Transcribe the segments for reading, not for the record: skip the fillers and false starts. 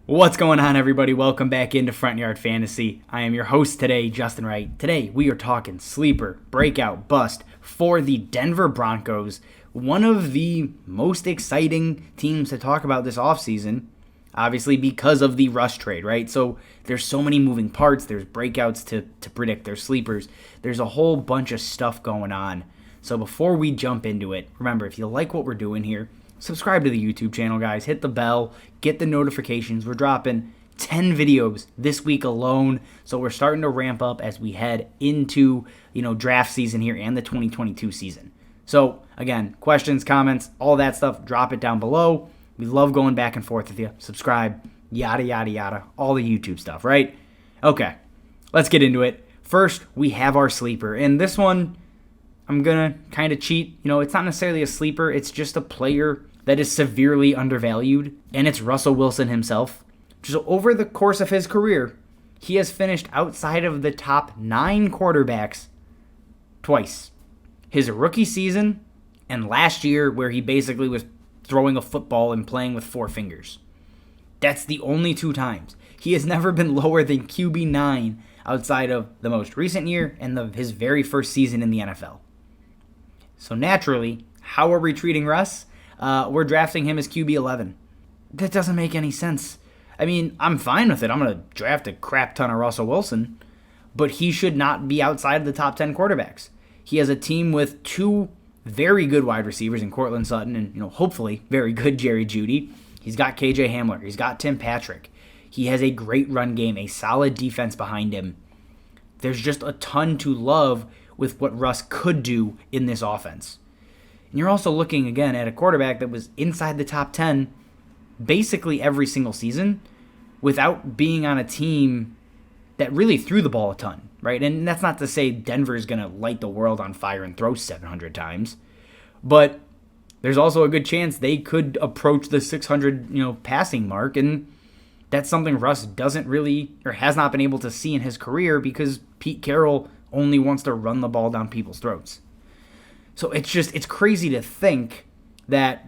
What's going on, everybody? Welcome back into Front Yard Fantasy. I am your host today, Justin Wright. Today, we are talking sleeper, breakout, bust for the Denver Broncos, one of the most exciting teams to talk about this offseason, obviously because of the Russ trade, right? So there's so many moving parts. There's breakouts to predict. There's sleepers. There's a whole bunch of stuff going on. So before we jump into it, remember, if you like what we're doing here, subscribe to the YouTube channel, guys. Hit the bell. Get the notifications. We're dropping 10 videos this week alone. So we're starting to ramp up as we head into, draft season here and the 2022 season. So, again, questions, comments, all that stuff, drop it down below. We love going back and forth with you. Subscribe, yada, yada, yada. All the YouTube stuff, right? Okay, let's get into it. First, we have our sleeper. And this one, I'm going to kind of cheat. It's not necessarily a sleeper. It's just a player that is severely undervalued, and it's Russell Wilson himself. So over the course of his career, he has finished outside of the top 9 quarterbacks twice. His rookie season and last year, where he basically was throwing a football and playing with 4 fingers. That's the only 2 times. He has never been lower than QB9 outside of the most recent year and his very first season in the NFL. So naturally, how are we treating Russ? We're drafting him as QB11. That doesn't make any sense. I mean, I'm fine with it. I'm going to draft a crap ton of Russell Wilson, but he should not be outside of the top 10 quarterbacks. He has a team with 2 very good wide receivers in Courtland Sutton and, hopefully very good Jeudy. He's got KJ Hamler. He's got Tim Patrick. He has a great run game, a solid defense behind him. There's just a ton to love with what Russ could do in this offense. And you're also looking, again, at a quarterback that was inside the top 10 basically every single season without being on a team that really threw the ball a ton, right? And that's not to say Denver is going to light the world on fire and throw 700 times. But there's also a good chance they could approach the 600, passing mark. And that's something Russ doesn't really or has not been able to see in his career because Pete Carroll only wants to run the ball down people's throats. So it's crazy to think that,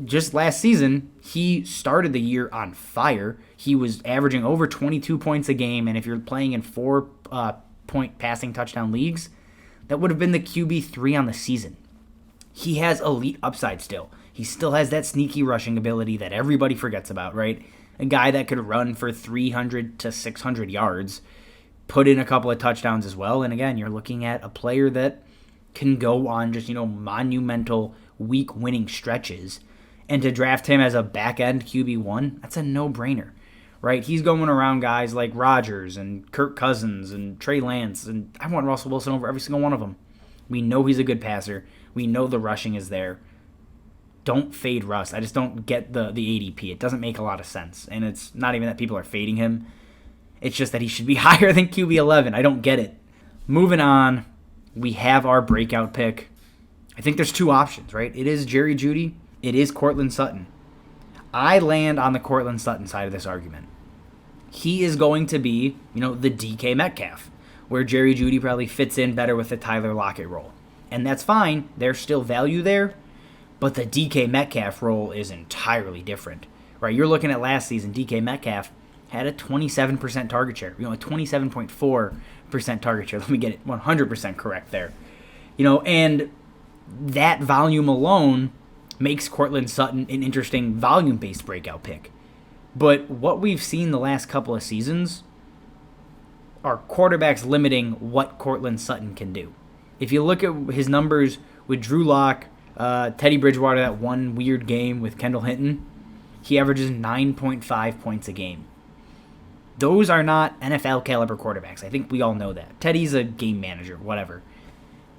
just last season, he started the year on fire. He was averaging over 22 points a game, and if you're playing in 4-point passing touchdown leagues, that would have been the QB3 on the season. He has elite upside still. He still has that sneaky rushing ability that everybody forgets about, right? A guy that could run for 300 to 600 yards, put in a couple of touchdowns as well, and again, you're looking at a player that can go on just, monumental week winning stretches. And to draft him as a back-end QB1, that's a no-brainer, right? He's going around guys like Rodgers and Kirk Cousins and Trey Lance, and I want Russell Wilson over every single one of them. We know he's a good passer. We know the rushing is there. Don't fade Russ. I just don't get the ADP. It doesn't make a lot of sense. And it's not even that people are fading him. It's just that he should be higher than QB11. I don't get it. Moving on. We have our breakout pick. I think there's 2 options, right? It is Jeudy. It is Courtland Sutton. I land on the Courtland Sutton side of this argument. He is going to be, the DK Metcalf, where Jeudy probably fits in better with the Tyler Lockett role. And that's fine. There's still value there. But the DK Metcalf role is entirely different, right? You're looking at last season, DK Metcalf had a 27% target share, a 27.4% target share. Let me get it 100% correct there. And that volume alone makes Courtland Sutton an interesting volume-based breakout pick. But what we've seen the last couple of seasons are quarterbacks limiting what Courtland Sutton can do. If you look at his numbers with Drew Lock, Teddy Bridgewater, that one weird game with Kendall Hinton, he averages 9.5 points a game. Those are not NFL caliber quarterbacks. I think we all know that. Teddy's a game manager, whatever.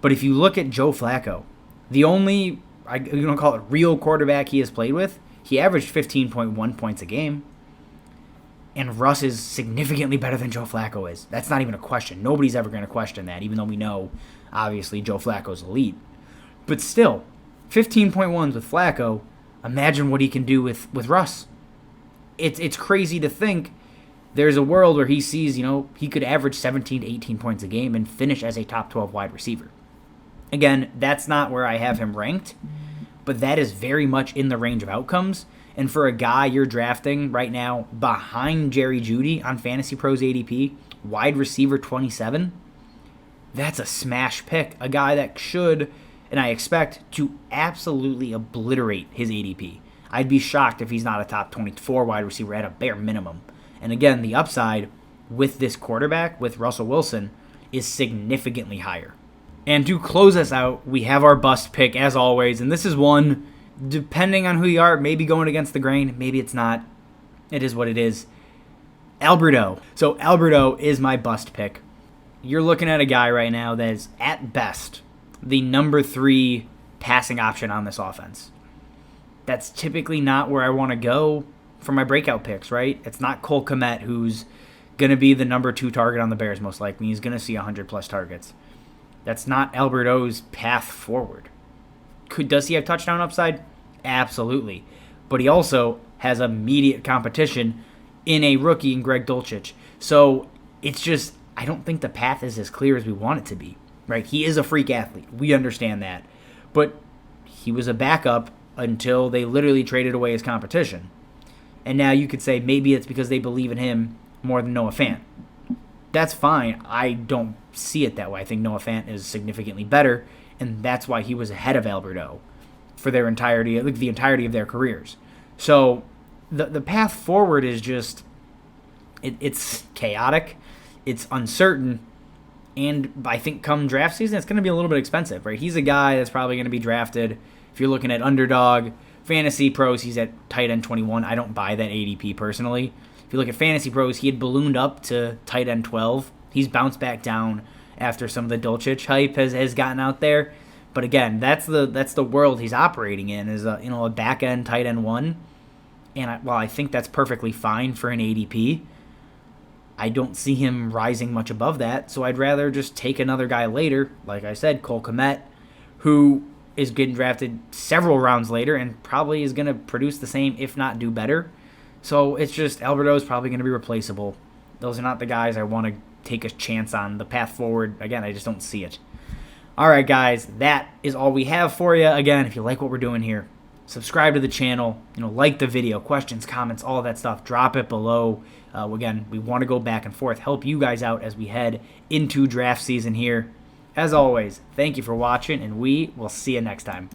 But if you look at Joe Flacco, the only, call it real quarterback he has played with, he averaged 15.1 points a game. And Russ is significantly better than Joe Flacco is. That's not even a question. Nobody's ever going to question that, even though we know, obviously, Joe Flacco's elite. But still, 15.1s with Flacco, imagine what he can do with Russ. It's crazy to think there's a world where he sees, he could average 17 to 18 points a game and finish as a top 12 wide receiver. Again, that's not where I have him ranked, but that is very much in the range of outcomes. And for a guy you're drafting right now behind Jerry Jeudy on Fantasy Pros ADP, wide receiver 27, that's a smash pick. A guy that should, and I expect, to absolutely obliterate his ADP. I'd be shocked if he's not a top 24 wide receiver at a bare minimum. And again, the upside with this quarterback, with Russell Wilson, is significantly higher. And to close us out, we have our bust pick as always, and this is one, depending on who you are, maybe going against the grain, maybe it's not. It is what it is. Alberto. So Alberto is my bust pick. You're looking at a guy right now that is, at best, the number 3 passing option on this offense. That's typically not where I want to go for my breakout picks, right? It's not Cole Kmet, who's going to be the number 2 target on the Bears most likely. He's going to see 100-plus targets. That's not Alberto's path forward. Does he have touchdown upside? Absolutely. But he also has immediate competition in a rookie in Greg Dulcich. So it's just, I don't think the path is as clear as we want it to be, right? He is a freak athlete. We understand that. But he was a backup until they literally traded away his competition. And now you could say maybe it's because they believe in him more than Noah Fant. That's fine. I don't see it that way. I think Noah Fant is significantly better, and that's why he was ahead of Alberto for their entirety, like the entirety of their careers. So the path forward is just, it's chaotic, it's uncertain, and I think come draft season, it's going to be a little bit expensive, right? He's a guy that's probably going to be drafted, if you're looking at Underdog, Fantasy Pros, he's at tight end 21. I don't buy that ADP personally. If you look at Fantasy Pros, he had ballooned up to tight end 12. He's bounced back down after some of the Dulcich hype has gotten out there. But again, that's the world he's operating in, is a back end tight end 1. And while I think that's perfectly fine for an ADP, I don't see him rising much above that. So I'd rather just take another guy later, like I said, Cole Kmet, who is getting drafted several rounds later and probably is going to produce the same, if not do better. So it's just, Alberto is probably going to be replaceable. Those are not the guys I want to take a chance on. The path forward, again, I just don't see it. All right, guys, that is all we have for you. Again, if you like what we're doing here, subscribe to the channel, like the video, questions, comments, all of that stuff, drop it below. Again, we want to go back and forth, help you guys out as we head into draft season here. As always, thank you for watching, and we will see you next time.